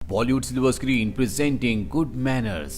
Bollywood silver screen presenting good manners.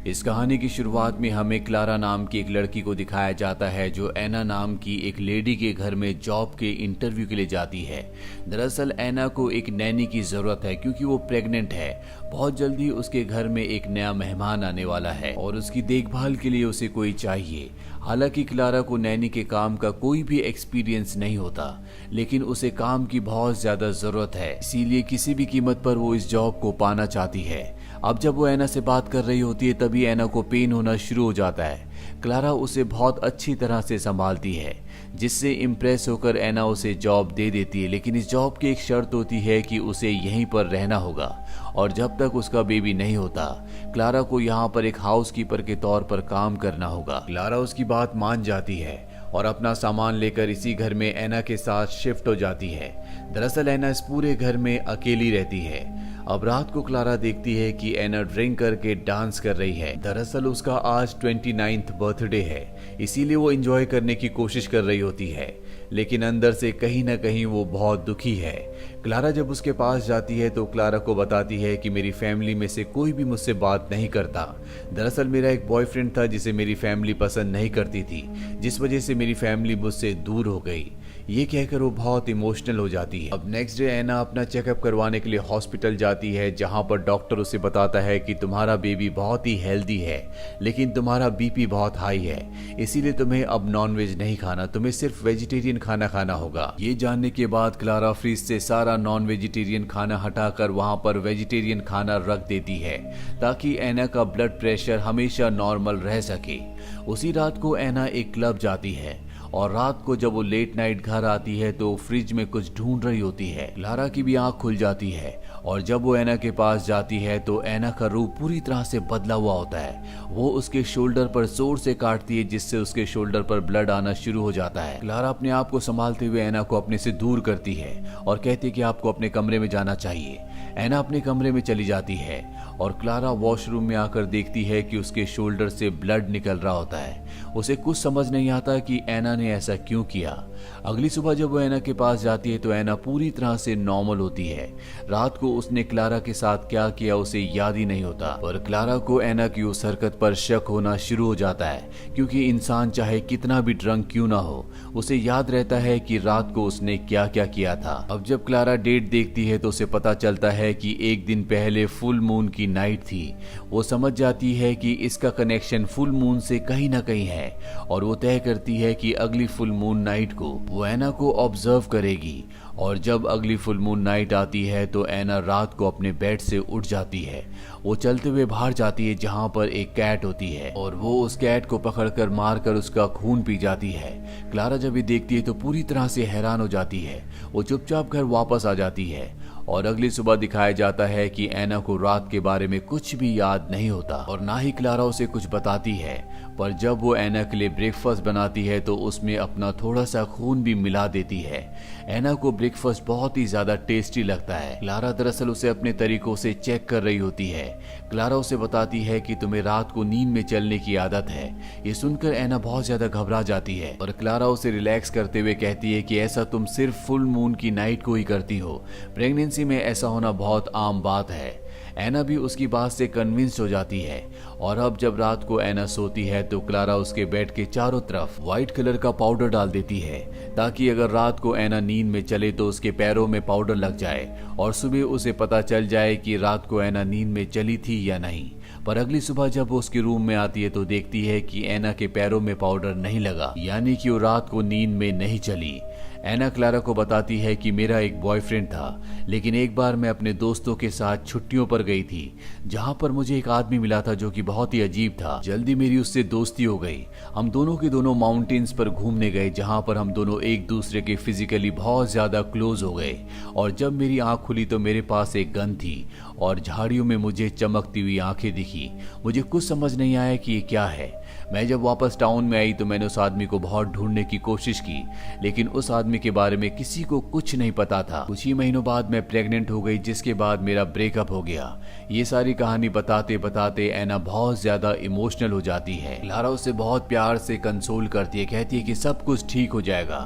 इस कहानी की शुरुआत में हमें क्लारा नाम की एक लड़की को दिखाया जाता है जो एना नाम की एक लेडी के घर में जॉब के इंटरव्यू के लिए जाती है। दरअसल एना को एक नैनी की जरूरत है क्योंकि वो प्रेग्नेंट है। बहुत जल्दी उसके घर में एक नया मेहमान आने वाला है और उसकी देखभाल के लिए उसे कोई चाहिए। हालांकि क्लारा को नैनी के काम का कोई भी एक्सपीरियंस नहीं होता, लेकिन उसे काम की बहुत ज्यादा जरूरत है, इसीलिए किसी भी कीमत पर वो इस जॉब को पाना चाहती है। अब जब वो एना से बात कर रही होती है तभी एना को पेन होना शुरू हो जाता है। क्लारा उसे बहुत अच्छी तरह से संभालती है, जिससे इम्प्रेस होकर एना उसे जॉब दे देती है। लेकिन इस जॉब की एक शर्त होती है कि उसे यहीं पर रहना होगा और जब तक उसका बेबी नहीं होता क्लारा को यहाँ पर एक हाउसकीपर के तौर पर काम करना होगा। क्लारा उसकी बात मान जाती है और अपना सामान लेकर इसी घर में एना के साथ शिफ्ट हो जाती है। दरअसल एना इस पूरे घर में अकेली रहती है। अब रात को क्लारा देखती है कि एना ड्रिंक करके डांस कर रही है। दरअसल उसका आज 29th बर्थडे है, इसीलिए वो एंजॉय करने की कोशिश कर रही होती है, लेकिन अंदर से कहीं ना कहीं वो बहुत दुखी है। क्लारा जब उसके पास जाती है तो क्लारा को बताती है कि मेरी फैमिली में से कोई भी मुझसे बात नहीं करता। दरअसल मेरा एक बॉयफ्रेंड था जिसे मेरी फैमिली पसंद नहीं करती थी, जिस वजह से मेरी फैमिली मुझसे दूर हो गई। ये कहकर वो बहुत इमोशनल हो जाती है। अब नेक्स्ट डे एना अपना चेकअप करवाने के लिए हॉस्पिटल जाती है, जहां पर डॉक्टर उसे बताता है कि तुम्हारा बेबी बहुत ही हेल्दी है, लेकिन तुम्हारा बीपी बहुत हाई है, इसीलिए तुम्हें अब नॉनवेज नहीं खाना, तुम्हें सिर्फ वेजिटेरियन खाना खाना होगा। ये जानने के बाद क्लारा फ्रिज से सारा नॉन वेजिटेरियन खाना हटाकर वहां पर वेजिटेरियन खाना रख देती है, ताकि एना का ब्लड प्रेशर हमेशा नॉर्मल रह सके। उसी रात को एना एक क्लब जाती है और रात को जब वो लेट नाइट घर आती है तो फ्रिज में कुछ ढूंढ रही होती है। क्लारा की भी आंख खुल जाती है और जब वो एना के पास जाती है तो एना का रूप पूरी तरह से बदला हुआ होता है। वो उसके शोल्डर पर जोर से काटती है, जिससे उसके शोल्डर पर ब्लड आना शुरू हो जाता है। क्लारा अपने आप को संभालते हुए एना को अपने से दूर करती है और कहती है कि आपको अपने कमरे में जाना चाहिए। एना अपने कमरे में चली जाती है और क्लारा वॉशरूम में आकर देखती है कि उसके शोल्डर से ब्लड निकल रहा होता है। उसे कुछ समझ नहीं आता कि एना ने ऐसा क्यों किया। अगली सुबह जब वो एना के पास जाती है तो एना पूरी तरह से नॉर्मल होती है। रात को उसने क्लारा के साथ क्या किया उसे याद ही नहीं होता, पर क्लारा को एना की उस हरकत पर शक होना शुरू हो जाता है, क्योंकि इंसान चाहे कितना भी ड्रंक क्यों ना हो, उसे याद रहता है कि रात को उसने क्या क्या किया था। अब जब क्लारा डेट देखती है तो उसे पता चलता है कि एक दिन पहले फुल मून की नाइट थी। वो समझ जाती है कि इसका कनेक्शन फुल मून से कहीं ना कहीं है और वो तय करती है कि अगली फुल मून नाइट को वो एना को ऑब्जर्व करेगी। और जब अगली फुल मून नाइट आती है तो एना रात को अपने बेड से उठ जाती है। वो चलते हुए बाहर जाती है जहां पर एक कैट होती है और वो उस कैट को पकड़कर मारकर उसका खून पी जाती है। क्लारा जब ये देखती है तो पूरी तरह से हैरान हो जाती है। वो चुपचाप घर वापस आ जाती है और अगली सुबह दिखाया जाता है कि एना को रात के बारे में कुछ भी याद नहीं होता और ना ही क्लारा उसे कुछ बताती है। पर जब वो एना के लिए ब्रेकफास्ट बनाती है तो उसमें अपना थोड़ा सा खून भी मिला देती है। एना को ब्रेकफास्ट बहुत ही ज्यादा टेस्टी लगता है। क्लारा दरअसल उसे अपने तरीकों से चेक कर रही होती है। क्लारा उसे बताती है कि तुम्हें रात को नींद में चलने की आदत है। ये सुनकर एना बहुत ज्यादा घबरा जाती है और क्लारा उसे रिलैक्स करते हुए कहती है कि ऐसा तुम सिर्फ फुल मून की नाइट को ही करती हो, प्रेगनेंसी में ऐसा होना बहुत आम बात है। एना भी उसकी बात से कन्विंस्ड हो जाती है और अब जब रात को एना सोती है तो क्लारा उसके बेड के चारों तरफ व्हाइट कलर का पाउडर डाल देती है, ताकि अगर रात को एना नींद में चले तो उसके पैरों में पाउडर लग जाए और सुबह उसे पता चल जाए कि रात को एना नींद में चली थी या नहीं। पर अगली सुबह जब वो उसके रूम में आती है तो देखती है कि एना के पैरों में पाउडर नहीं लगा, यानी कि वो रात को नींद में नहीं चली। एना क्लारा को बताती है कि मेरा एक बॉयफ्रेंड था, लेकिन एक बार मैं अपने दोस्तों के साथ छुट्टियों पर गई थी, जहां पर मुझे एक आदमी मिला था जो कि बहुत ही अजीब था। जल्दी मेरी उससे दोस्ती हो गई। हम दोनों के दोनों माउंटेन्स पर घूमने गए, जहां पर हम दोनों एक दूसरे के फिजिकली बहुत ज्यादा क्लोज हो गए। और जब मेरी आंख खुली तो मेरे पास एक गन थी और झाड़ियों में मुझे चमकती हुई आंखें दिखी। मुझे कुछ समझ नहीं आया कि ये क्या है। मैं जब वापस टाउन में आई तो मैंने उस आदमी को बहुत ढूंढने की कोशिश की, लेकिन उस आदमी के बारे में किसी को कुछ नहीं पता था। कुछ ही महीनों बाद मैं प्रेग्नेंट हो गई, जिसके बाद मेरा ब्रेकअप हो गया। ये सारी कहानी बताते बताते एना बहुत ज्यादा इमोशनल हो जाती है। क्लारा उसे बहुत प्यार से कंसोल करती है, कहती है कि सब कुछ ठीक हो जाएगा।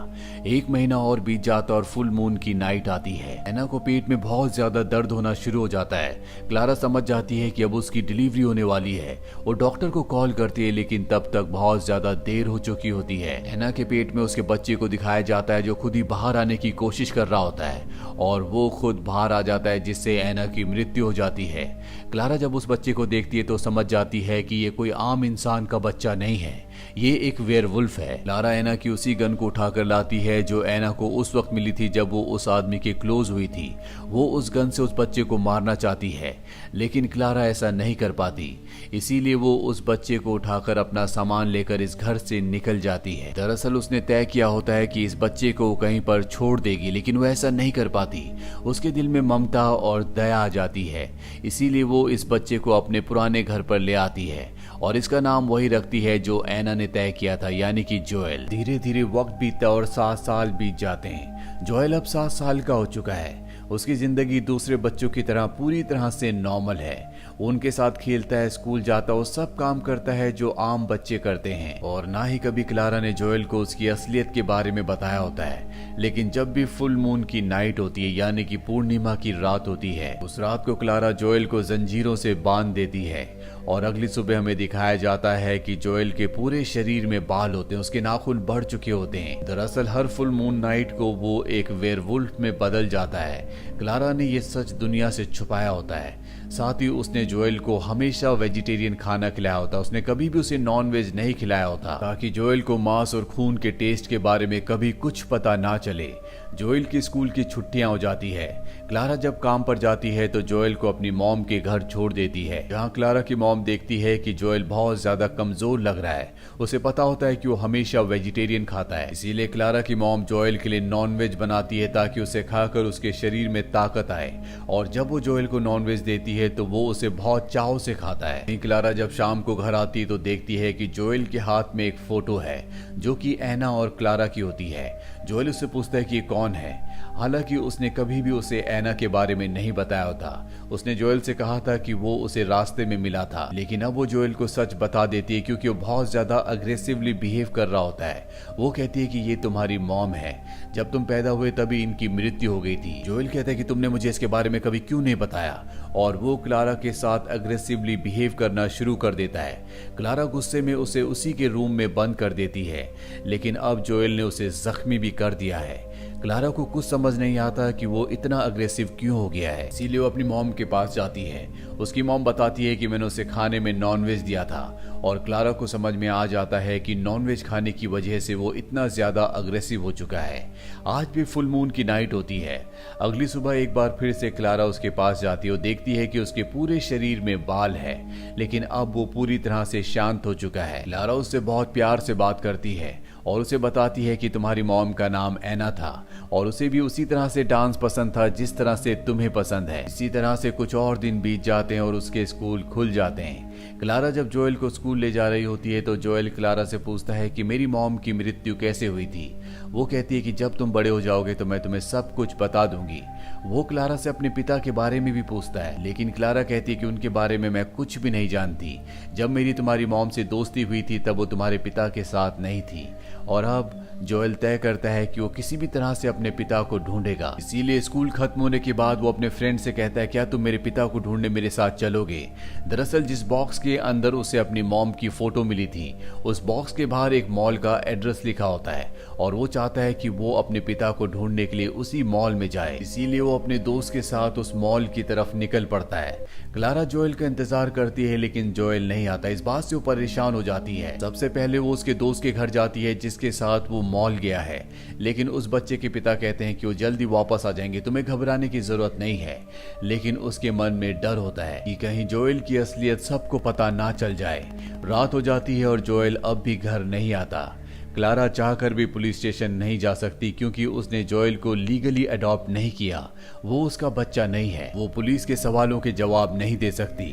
एक महीना और बीत जाता और फुल मून की नाइट आती है। एना को पेट में बहुत ज्यादा दर्द होना शुरू हो जाता है। क्लारा समझ जाती है कि अब उसकी डिलीवरी होने वाली है। वो डॉक्टर को कॉल करती है, लेकिन तब तक बहुत ज्यादा देर हो चुकी होती है। एना के पेट में उसके बच्चे को दिखाया जाता है जो खुद ही बाहर आने की कोशिश कर रहा होता है, और वो खुद बाहर आ जाता है, जिससे एना की मृत्यु हो जाती है। क्लारा जब उस बच्चे को देखती है तो समझ जाती है कि ये कोई आम इंसान का बच्चा नहीं है, ये एक वेयरवुल्फ है। क्लारा एना की उसी गन को उठाकर लाती है जो एना को उस वक्त मिली थी जब वो उस आदमी के क्लोज हुई थी। वो उस गन से उस बच्चे को मारना चाहती है, लेकिन क्लारा ऐसा नहीं कर पाती। इसीलिए वो उस बच्चे को उठाकर अपना सामान लेकर इस घर से निकल जाती है। दरअसल उसने तय किया होता है कि इस बच्चे को कहीं पर छोड़ देगी, लेकिन वो ऐसा नहीं कर पाती। उसके दिल में ममता और दया आ जाती है, इसीलिए वो इस बच्चे को अपने पुराने घर पर ले आती है और इसका नाम वही रखती है जो एना ने तय किया था, यानी कि जोएल। धीरे धीरे वक्त बीतता और 7 साल बीत जाते हैं। जोएल अब 7 साल का हो चुका है। उसकी जिंदगी दूसरे बच्चों की तरह पूरी तरह से नॉर्मल है। वो उनके साथ खेलता है, स्कूल जाता है, वो सब काम करता है जो आम बच्चे करते हैं। और ना ही कभी क्लारा ने जोएल को उसकी असलियत के बारे में बताया होता है। लेकिन जब भी फुल मून की नाइट होती है, यानी कि पूर्णिमा की रात होती है, उस रात को क्लारा जोएल को जंजीरों से बांध देती है। और अगली सुबह हमें दिखाया जाता है कि जोएल के पूरे शरीर में बाल होते हैं, उसके नाखून बढ़ चुके होते हैं। दरअसल हर फुल मून नाइट को वो एक वेयरवुल्फ में बदल जाता है। क्लारा ने ये सच दुनिया से छुपाया होता है। साथ ही उसने जोएल को हमेशा वेजिटेरियन खाना खिलाया होता। उसने कभी भी उसे नॉन वेज नहीं खिलाया होता, ताकि जोएल को मांस और खून के टेस्ट के बारे में कभी कुछ पता ना चले। जोएल की स्कूल की छुट्टियां हो जाती है। क्लारा जब काम पर जाती है तो जोएल को अपनी मॉम के घर छोड़ देती है, जहां क्लारा की मॉम देखती है कि जोएल बहुत ज्यादा कमजोर लग रहा है। उसे पता होता है कि वो हमेशा वेजिटेरियन खाता है, इसीलिए क्लारा की मॉम जोएल के लिए नॉन वेज बनाती है ताकि उसे खाकर उसके शरीर में ताकत आए। और जब वो जोएल को नॉन वेज देती है तो वो उसे बहुत चाव से खाता है। क्लारा जब शाम को घर आती है तो देखती है कि जोएल के हाथ में एक फोटो है जो कि एना और क्लारा की होती है। जोएल उससे पूछता है कि ये कौन है। हालांकि उसने कभी भी उसे एना के बारे में नहीं बताया होता। उसने जोएल से कहा था कि वो उसे रास्ते में मिला था, लेकिन अब वो जोएल को सच बता देती है क्योंकि वो बहुत ज्यादा अग्रेसिवली बिहेव कर रहा होता है। वो कहती है कि ये तुम्हारी मॉम है, जब तुम पैदा हुए तभी इनकी मृत्यु हो गई थी। जोएल कहता है कि तुमने मुझे इसके बारे में कभी क्यों नहीं बताया, और वो क्लारा के साथ अग्रेसिवली बिहेव करना शुरू कर देता है। क्लारा गुस्से में उसे उसी के रूम में बंद कर देती है, लेकिन अब जोएल ने उसे जख्मी भी कर दिया है। क्लारा को कुछ समझ नहीं आता कि वो इतना अग्रेसिव क्यों हो गया है, इसीलिए वो अपनी मॉम के पास जाती है। उसकी मॉम बताती है कि मैंने उसे खाने में नॉनवेज दिया था, और क्लारा को समझ में आ जाता है कि नॉनवेज खाने की वजह से वो इतना ज्यादा अग्रेसिव हो चुका है। आज भी फुल मून की नाइट होती है। अगली सुबह एक बार फिर से क्लारा उसके पास जाती है और देखती है कि उसके पूरे शरीर में बाल है, लेकिन अब वो पूरी तरह से शांत हो चुका है। क्लारा उससे बहुत प्यार से बात करती है और उसे बताती है कि तुम्हारी मॉम का नाम एना था और उसे भी उसी तरह से डांस पसंद था जिस तरह से तुम्हें पसंद है। इसी तरह से कुछ और दिन बीत जाते हैं और उसके स्कूल खुल जाते हैं। क्लारा जब जोएल को स्कूल ले जा रही होती है तो जोएल क्लारा से पूछता है कि मेरी मॉम की मृत्यु कैसे हुई थी। वो कहती है कि जब तुम बड़े हो जाओगे तो मैं तुम्हें सब कुछ बता दूंगी। वो क्लारा से अपने पिता के बारे में भी पूछता है, लेकिन क्लारा कहती है कि उनके बारे में मैं कुछ भी नहीं जानती। जब मेरी तुम्हारी मॉम से दोस्ती हुई थी तब वो तुम्हारे पिता के साथ नहीं थी। और अब जोएल तय करता है कि वो किसी भी तरह से अपने पिता को ढूंढेगा। इसीलिए स्कूल खत्म होने के बाद वो अपने फ्रेंड से कहता है, क्या तुम मेरे पिता को ढूंढने मेरे साथ चलोगे। दरअसल जिस बॉक्स के अंदर उसे अपनी मॉम की फोटो मिली थी, उस बॉक्स के बाहर एक मॉल का एड्रेस लिखा होता है और वो चाहता है कि वो अपने पिता को ढूंढने के लिए उसी मॉल में जाए। इसीलिए वो अपने दोस्त के साथ उस मॉल की तरफ निकल पड़ता है। क्लारा जोएल का इंतजार करती है, लेकिन जोएल नहीं आता। इस बात से वो परेशान हो जाती है। सबसे पहले वो उसके दोस्त के घर जाती है जिसके साथ वो मॉल गया है, लेकिन उस बच्चे के पिता कहते हैं कि वो जल्दी वापस आ जाएंगे, तुम्हें घबराने की जरूरत नहीं है। लेकिन उसके मन में डर होता है कि कहीं जोएल की असलियत सबको पता ना चल जाए। रात हो जाती है और जोएल अब भी घर नहीं आता। क्लारा चाहकर भी पुलिस स्टेशन नहीं जा सकती क्योंकि उसने जोएल को लीगली अडॉप्ट नहीं किया। वो उसका बच्चा नहीं है। वो पुलिस के सवालों के जवाब नहीं दे सकती।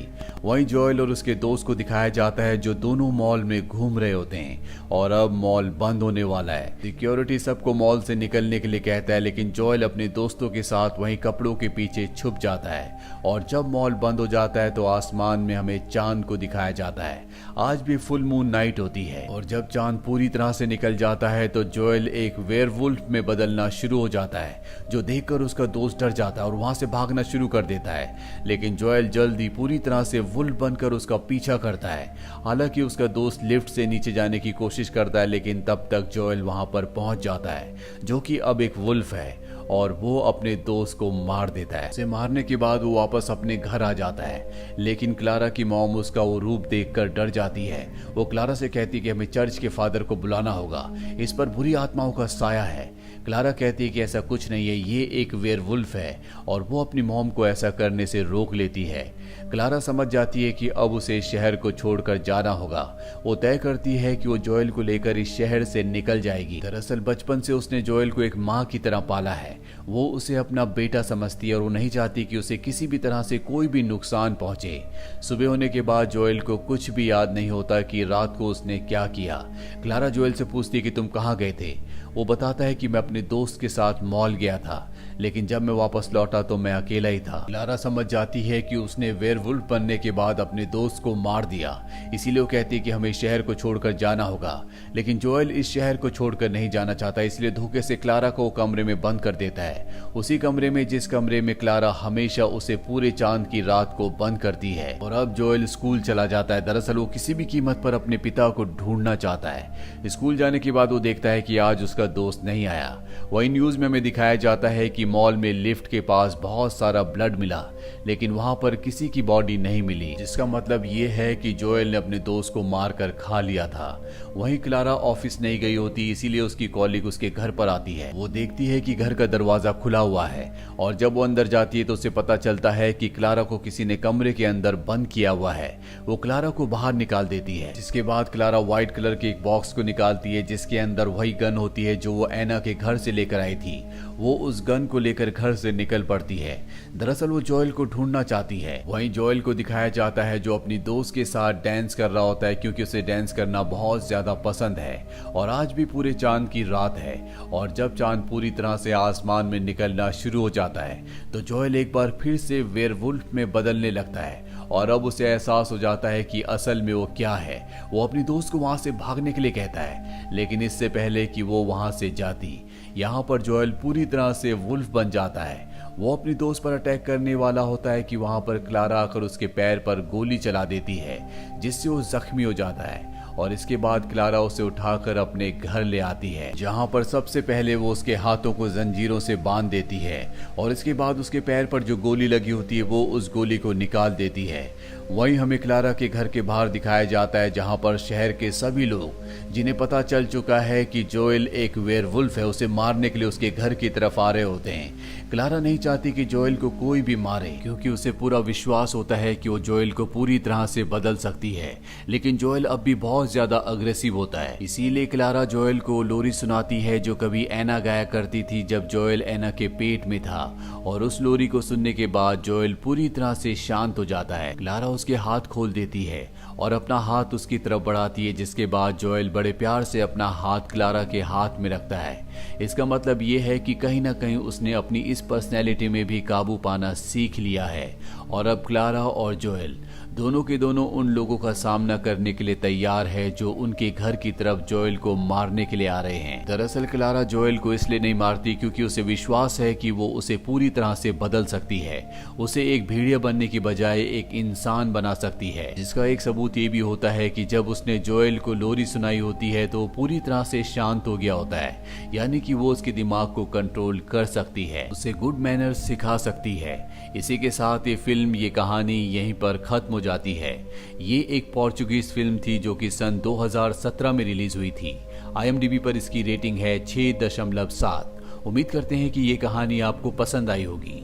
वहीं जोएल और उसके दोस्त को दिखाया जाता है जो दोनों मॉल में घूम रहे होते हैं और अब मॉल बंद होने वाला है। सिक्योरिटी सबको मॉल से निकलने के लिए कहता है, लेकिन जोएल अपने दोस्तों के साथ वहीं कपड़ों के पीछे छुप जाता है और जब मॉल बंद हो जाता है तो आसमान में हमें चांद को दिखाया जाता है। आज भी फुल मून नाइट होती है और जब चांद पूरी तरह से निकल जाता है तो जोएल एक वेयरवुल्फ में बदलना शुरू हो जाता है, जो देखकर उसका दोस्त डर जाता है और वहां से भागना शुरू कर देता है। लेकिन जोएल जल्दी पूरी तरह से वुल्फ बनकर उसका पीछा करता है। हालांकि उसका दोस्त लिफ्ट से नीचे जाने की कोशिश करता है, लेकिन तब तक जोएल वहां पर पहुंच जाता है, जो कि अब एक वुल्फ है और वो अपने दोस्त को मार देता है। उसे मारने के बाद वो वापस अपने घर आ जाता है, लेकिन क्लारा की मॉम उसका वो रूप देखकर डर जाती है। वो क्लारा से कहती है कि हमें चर्च के फादर को बुलाना होगा, इस पर बुरी आत्माओं का साया है। क्लारा कहती है कि ऐसा कुछ नहीं है, ये एक वेयरवुल्फ है और वो अपनी मॉम को ऐसा करने से रोक लेती है। क्लारा समझ जाती है कि अब उसे शहर को छोड़कर जाना होगा। वो तय करती है कि वो जोएल को लेकर इस शहर से निकल जाएगी। दरअसल बचपन से उसने जोएल को एक माँ की तरह पाला है। वो उसे अपना बेटा समझती है और वो नहीं चाहती कि उसे किसी भी तरह से कोई भी नुकसान पहुंचे। सुबह होने के बाद जोएल को कुछ भी याद नहीं होता कि रात को उसने क्या किया। क्लारा जोएल से पूछती है कि तुम कहाँ गए थे। वो बताता है कि मैं अपने दोस्त के साथ मॉल गया था, लेकिन जब मैं वापस लौटा तो मैं अकेला ही था। क्लारा समझ जाती है कि उसने वेयरवुल्फ बनने के बाद अपने दोस्त को मार दिया, इसीलिए वो कहती है कि हमें शहर को छोड़कर जाना होगा। लेकिन जोएल इस शहर को छोड़कर नहीं जाना चाहता, इसलिए धोखे से क्लारा को कमरे में बंद कर देता है। उसी कमरे में जिस कमरे में क्लारा हमेशा उसे पूरे चांद की रात को बंद करती है। और अब जोएल स्कूल चला जाता है। दरअसल वो किसी भी कीमत पर अपने पिता को ढूंढना चाहता है। स्कूल जाने के बाद वो देखता है कि आज उसका दोस्त नहीं आया। वही न्यूज में हमें दिखाया जाता है कि मॉल में लिफ्ट के पास बहुत सारा ब्लड मिला, लेकिन वहां पर किसी की बॉडी नहीं मिली, जिसका मतलब ये है कि जोएल ने अपने दोस्त को मारकर खा लिया था। वहीं क्लारा ऑफिस नहीं गई होती, इसीलिए उसकी कॉलीग उसके घर पर आती है। वो देखती है कि घर का दरवाजा खुला हुआ है और जब वो अंदर जाती है तो उसे पता चलता है कि क्लारा को किसी ने कमरे के अंदर बंद किया हुआ है। वो क्लारा को बाहर निकाल देती है, जिसके बाद क्लारा व्हाइट कलर के एक बॉक्स को निकालती है जिसके अंदर वही गन होती है जो वो एना के घर से लेकर आई थी। वो उस गन को लेकर घर से निकल पड़ती है। दरअसल वो जोएल को ढूंढना चाहती है। वहीं जोएल को दिखाया जाता है जो अपनी दोस्त के साथ डांस कर रहा होता है, क्योंकि उसे डांस करना बहुत ज्यादा पसंद है और आज भी पूरे चांद की रात है। और जब चांद पूरी तरह से आसमान में निकलना शुरू हो जाता है तो जोएल एक बार फिर से वेयरवुल्फ में बदलने लगता है और अब उसे एहसास हो जाता है कि असल में वो क्या है। वो अपनी दोस्त को वहां से भागने के लिए कहता है, लेकिन इससे पहले कि वो वहां से जाती, यहाँ पर जोएल पूरी तरह से वुल्फ बन जाता है। वो अपनी दोस्त पर अटैक करने वाला होता है कि वहां पर क्लारा आकर उसके पैर पर गोली चला देती है, जिससे वो जख्मी हो जाता है। और इसके बाद क्लारा उसे उठाकर अपने घर ले आती है, जहां पर सबसे पहले वो उसके हाथों को जंजीरों से बांध देती है और इसके बाद उसके पैर पर जो गोली लगी होती है वो उस गोली को निकाल देती है। वहीं हमें क्लारा के घर के बाहर दिखाया जाता है, जहां पर शहर के सभी लोग जिन्हें पता चल चुका है कि जोएल एक वेयरवुल्फ है, उसे मारने के लिए उसके घर की तरफ आ रहे होते हैं। क्लारा नहीं चाहती कि जोएल को कोई भी मारे, क्योंकि उसे पूरा विश्वास होता है कि वो जोएल को पूरी तरह से बदल सकती है। लेकिन जोएल अब भी बहुत ज्यादा अग्रेसिव होता है, इसीलिए क्लारा जोएल को लोरी सुनाती है जो कभी एना गाया करती थी जब जोएल एना के पेट में था। और उस लोरी को सुनने के बाद जोएल पूरी तरह से शांत हो जाता है। क्लारा उसके हाथ खोल देती है और अपना हाथ उसकी तरफ बढ़ाती है, जिसके बाद जोएल बड़े प्यार से अपना हाथ क्लारा के हाथ में रखता है। इसका मतलब ये है कि कहीं ना कहीं उसने अपनी इस पर्सनैलिटी में भी काबू पाना सीख लिया है और अब क्लारा और जोएल दोनों के दोनों उन लोगों का सामना करने के लिए तैयार है जो उनके घर की तरफ जोएल को मारने के लिए आ रहे हैं। दरअसल क्लारा जोएल को इसलिए नहीं मारती क्योंकि उसे विश्वास है कि वो उसे पूरी तरह से बदल सकती है। उसे एक भेड़िया बनने की बजाय एक इंसान बना सकती है, जिसका एक सबूत ये भी होता है कि जब उसने जोएल को लोरी सुनाई होती है तो पूरी तरह से शांत हो गया होता है, यानी कि वो उसके दिमाग को कंट्रोल कर सकती है, उसे गुड मैनर्स सिखा सकती है। इसी के साथ ये फिल्म, ये कहानी यहीं पर खत्म हो जाती है। ये एक पोर्चुगीज फिल्म थी जो कि सन 2017 में रिलीज हुई थी। IMDb पर इसकी रेटिंग है 6.7। उम्मीद करते हैं कि ये कहानी आपको पसंद आई होगी।